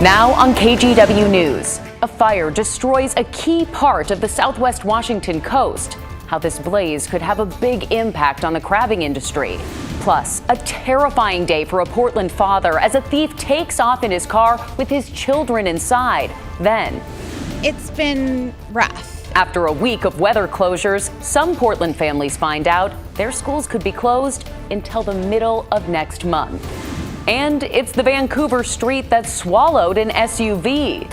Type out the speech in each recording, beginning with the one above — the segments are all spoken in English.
Now on KGW News, a fire destroys a key part of the southwest Washington coast. How this blaze could have a big impact on the crabbing industry. Plus, a terrifying day for a Portland father as a thief takes off in his car with his children inside. Then, it's been rough. After a week of weather closures, some Portland families find out their schools could be closed until the middle of next month. And it's the Vancouver street that swallowed an SUV.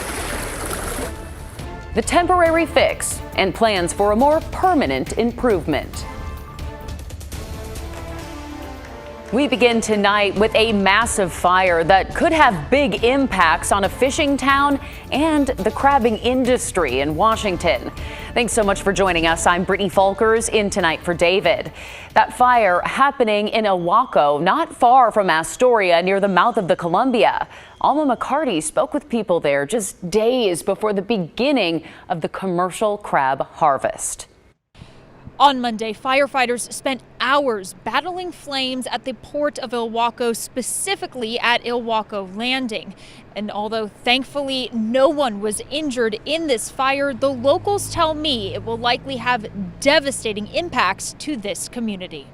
The temporary fix and plans for a more permanent improvement. We begin tonight with a massive fire that could have big impacts on a fishing town and the crabbing industry in Washington. Thanks so much for joining us. I'm Brittany Folkers in Tonight for David. That fire happening in Ilwaco, not far from Astoria, near the mouth of the Columbia. Alma McCarty spoke with people there just days before the beginning of the commercial crab harvest. On Monday, firefighters spent hours battling flames at the port of Ilwaco, specifically at Ilwaco Landing. And although thankfully no one was injured in this fire, the locals tell me it will likely have devastating impacts to this community.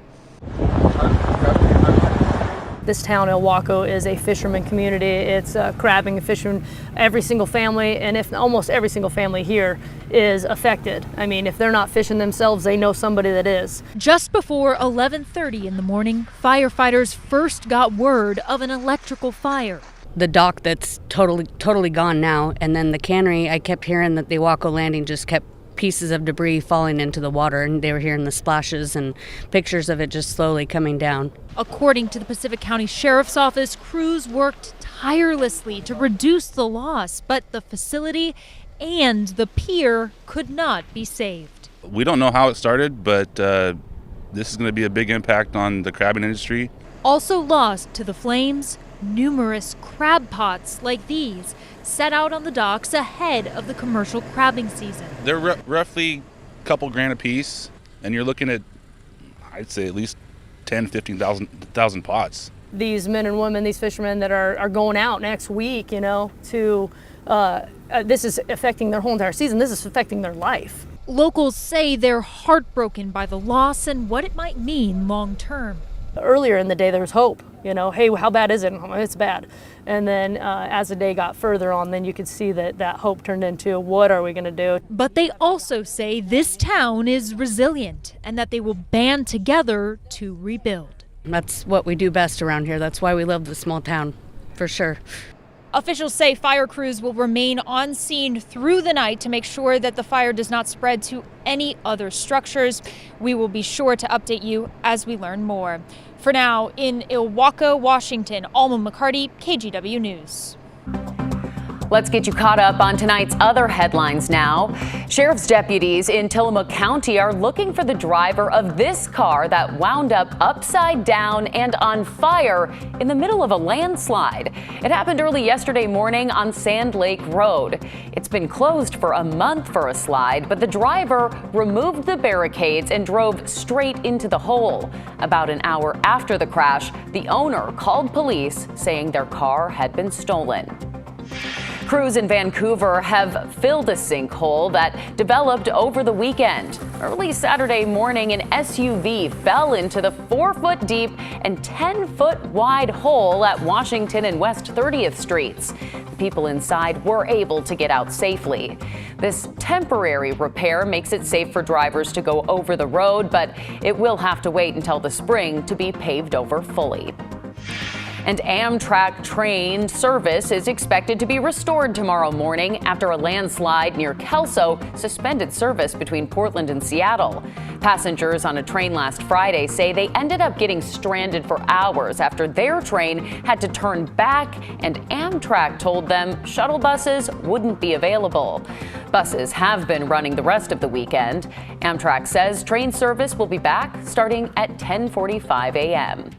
This town, Ilwaco, is a fisherman community. It's crabbing and fishing. Every single family, and if almost every single family here, is affected. I mean, if they're not fishing themselves, they know somebody that is. Just before 11:30 in the morning, firefighters first got word of an electrical fire. The dock that's totally gone now, and then the cannery, I kept hearing that the Ilwaco Landing just kept pieces of debris falling into the water, and they were hearing the splashes and pictures of it just slowly coming down. According to the Pacific County Sheriff's Office, crews worked tirelessly to reduce the loss, but the facility and the pier could not be saved. We don't know how it started, but this is going to be a big impact on the crabbing industry. Also lost to the flames, numerous crab pots like these set out on the docks ahead of the commercial crabbing season. They're roughly a couple grand a piece, and you're looking at, I'd say, at least 10, 15,000 pots. These men and women, these fishermen that are going out next week, to this is affecting their whole entire season. This is affecting their life. Locals say they're heartbroken by the loss and what it might mean long term. Earlier in the day, there was hope. Hey, how bad is it? It's bad. And then as the day got further on, then you could see that hope turned into, what are we going to do? But they also say this town is resilient and that they will band together to rebuild. That's what we do best around here. That's why we love the small town, for sure. Officials say fire crews will remain on scene through the night to make sure that the fire does not spread to any other structures. We will be sure to update you as we learn more. For now, in Ilwaco, Washington, Alma McCarty, KGW News. Let's get you caught up on tonight's other headlines now. Sheriff's deputies in Tillamook County are looking for the driver of this car that wound up upside down and on fire in the middle of a landslide. It happened early yesterday morning on Sand Lake Road. It's been closed for a month for a slide, but the driver removed the barricades and drove straight into the hole. About an hour after the crash, the owner called police saying their car had been stolen. Crews in Vancouver have filled a sinkhole that developed over the weekend. Early Saturday morning, an SUV fell into the 4-foot deep and 10-foot wide hole at Washington and West 30th Streets. The people inside were able to get out safely. This temporary repair makes it safe for drivers to go over the road, but it will have to wait until the spring to be paved over fully. And Amtrak train service is expected to be restored tomorrow morning after a landslide near Kelso suspended service between Portland and Seattle. Passengers on a train last Friday say they ended up getting stranded for hours after their train had to turn back, and Amtrak told them shuttle buses wouldn't be available. Buses have been running the rest of the weekend. Amtrak says train service will be back starting at 10:45 a.m.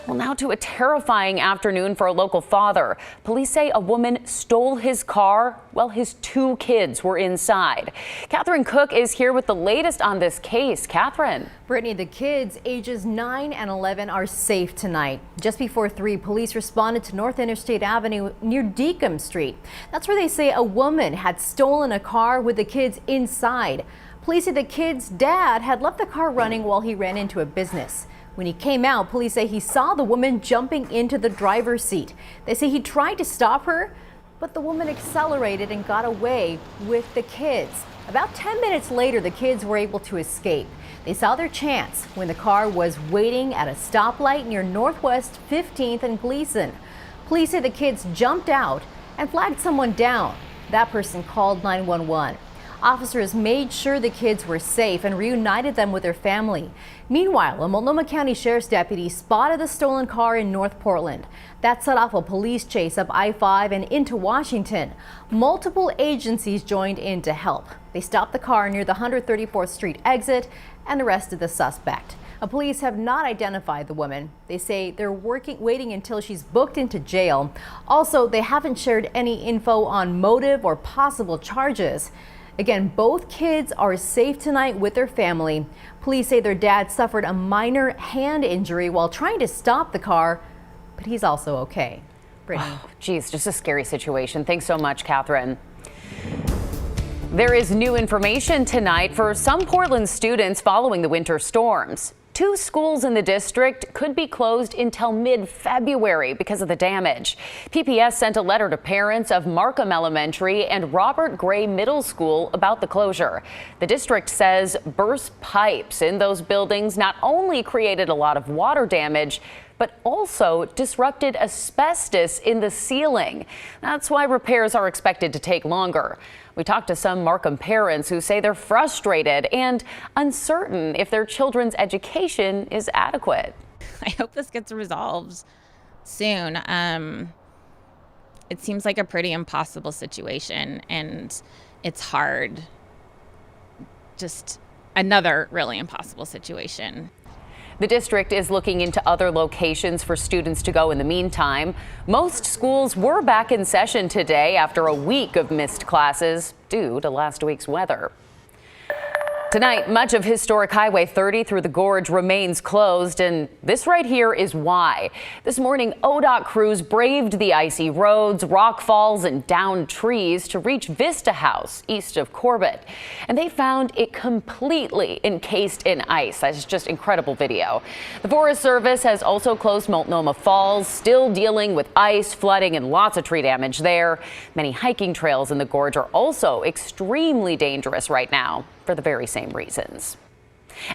Well, now to a terrifying afternoon for a local father. Police say a woman stole his car while his 2 kids were inside. Catherine Cook is here with the latest on this case. Catherine. Brittany, the kids ages 9 and 11 are safe tonight. Just before 3, police responded to North Interstate Avenue near Deacon Street. That's where they say a woman had stolen a car with the kids inside. Police say the kids' dad had left the car running while he ran into a business. When he came out, police say he saw the woman jumping into the driver's seat. They say he tried to stop her, but the woman accelerated and got away with the kids. About 10 minutes later, the kids were able to escape. They saw their chance when the car was waiting at a stoplight near Northwest 15th and Gleason. Police say the kids jumped out and flagged someone down. That person called 911. Officers made sure the kids were safe and reunited them with their family. Meanwhile, a Multnomah County Sheriff's deputy spotted the stolen car in North Portland. That set off a police chase up I-5 and into Washington. Multiple agencies joined in to help. They stopped the car near the 134th Street exit and arrested the suspect. Police have not identified the woman. They say they're waiting until she's booked into jail. Also, they haven't shared any info on motive or possible charges. Again, both kids are safe tonight with their family. Police say their dad suffered a minor hand injury while trying to stop the car, but he's also okay. Brittany. Oh, geez, just a scary situation. Thanks so much, Catherine. There is new information tonight for some Portland students following the winter storms. 2 schools in the district could be closed until mid-February because of the damage. PPS sent a letter to parents of Markham Elementary and Robert Gray Middle School about the closure. The district says burst pipes in those buildings not only created a lot of water damage, but also disrupted asbestos in the ceiling. That's why repairs are expected to take longer. We talked to some Markham parents who say they're frustrated and uncertain if their children's education is adequate. I hope this gets resolved soon. It seems like a pretty impossible situation, and it's hard. Just another really impossible situation. The district is looking into other locations for students to go in the meantime. Most schools were back in session today after a week of missed classes due to last week's weather. Tonight, much of historic Highway 30 through the gorge remains closed, and this right here is why. This morning, ODOT crews braved the icy roads, rock falls, and downed trees to reach Vista House east of Corbett. And they found it completely encased in ice. That's just incredible video. The Forest Service has also closed Multnomah Falls, still dealing with ice, flooding, and lots of tree damage there. Many hiking trails in the gorge are also extremely dangerous right now for the very same reasons.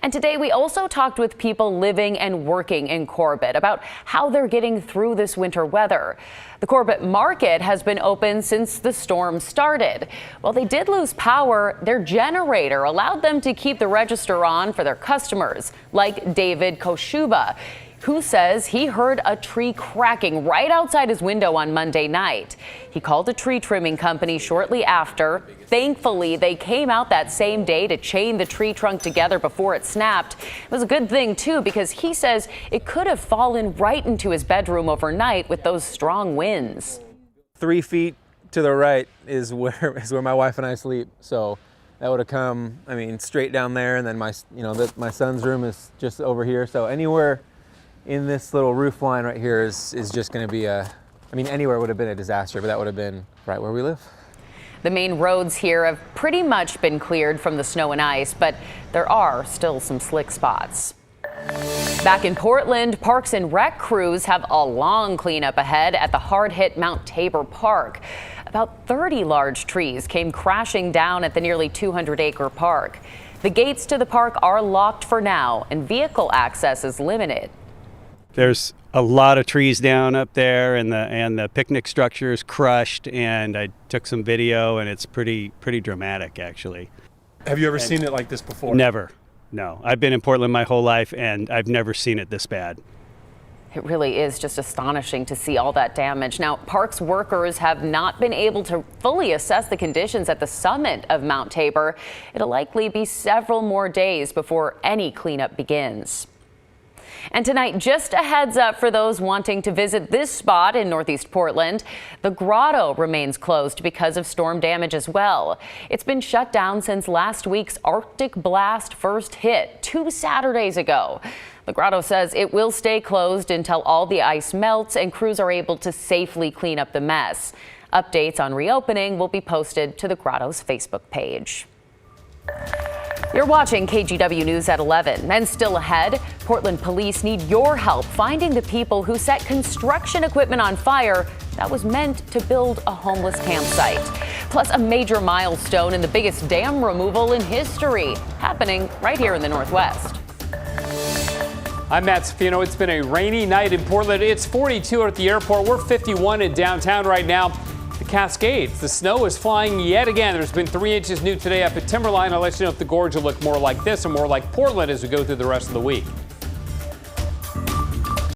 And today we also talked with people living and working in Corbett about how they're getting through this winter weather. The Corbett Market has been open since the storm started. While they did lose power, their generator allowed them to keep the register on for their customers, like David Koshuba, who says he heard a tree cracking right outside his window on Monday night. He called a tree trimming company shortly after. Thankfully, they came out that same day to chain the tree trunk together before it snapped. It was a good thing, too, because he says it could have fallen right into his bedroom overnight with those strong winds. 3 feet to the right is where my wife and I sleep. So that would have come, I mean, straight down there, and then my son's room is just over here. So anywhere in this little roof line right here is just going to be anywhere would have been a disaster, but that would have been right where we live. The main roads here have pretty much been cleared from the snow and ice, but there are still some slick spots. Back in Portland, Parks and Rec crews have a long cleanup ahead at the hard-hit Mount Tabor Park. About 30 large trees came crashing down at the nearly 200-acre park. The gates to the park are locked for now, and vehicle access is limited. There's a lot of trees down up there, and the picnic structure is crushed, and I took some video, and it's pretty dramatic, actually. Have you ever seen it like this before? Never. No. I've been in Portland my whole life, and I've never seen it this bad. It really is just astonishing to see all that damage. Now, parks workers have not been able to fully assess the conditions at the summit of Mount Tabor. It'll likely be several more days before any cleanup begins. And tonight, just a heads up for those wanting to visit this spot in Northeast Portland. The grotto remains closed because of storm damage as well. It's been shut down since last week's Arctic blast first hit 2 Saturdays ago. The grotto says it will stay closed until all the ice melts and crews are able to safely clean up the mess. Updates on reopening will be posted to the grotto's Facebook page. You're watching KGW News at 11. And still ahead, Portland police need your help finding the people who set construction equipment on fire that was meant to build a homeless campsite. Plus, a major milestone in the biggest dam removal in history, happening right here in the Northwest. I'm Matt Safino. It's been a rainy night in Portland. It's 42 at the airport. We're 51 in downtown right now. The Cascades, the snow is flying yet again. There's been 3 inches new today up at Timberline. I'll let you know if the gorge will look more like this or more like Portland as we go through the rest of the week.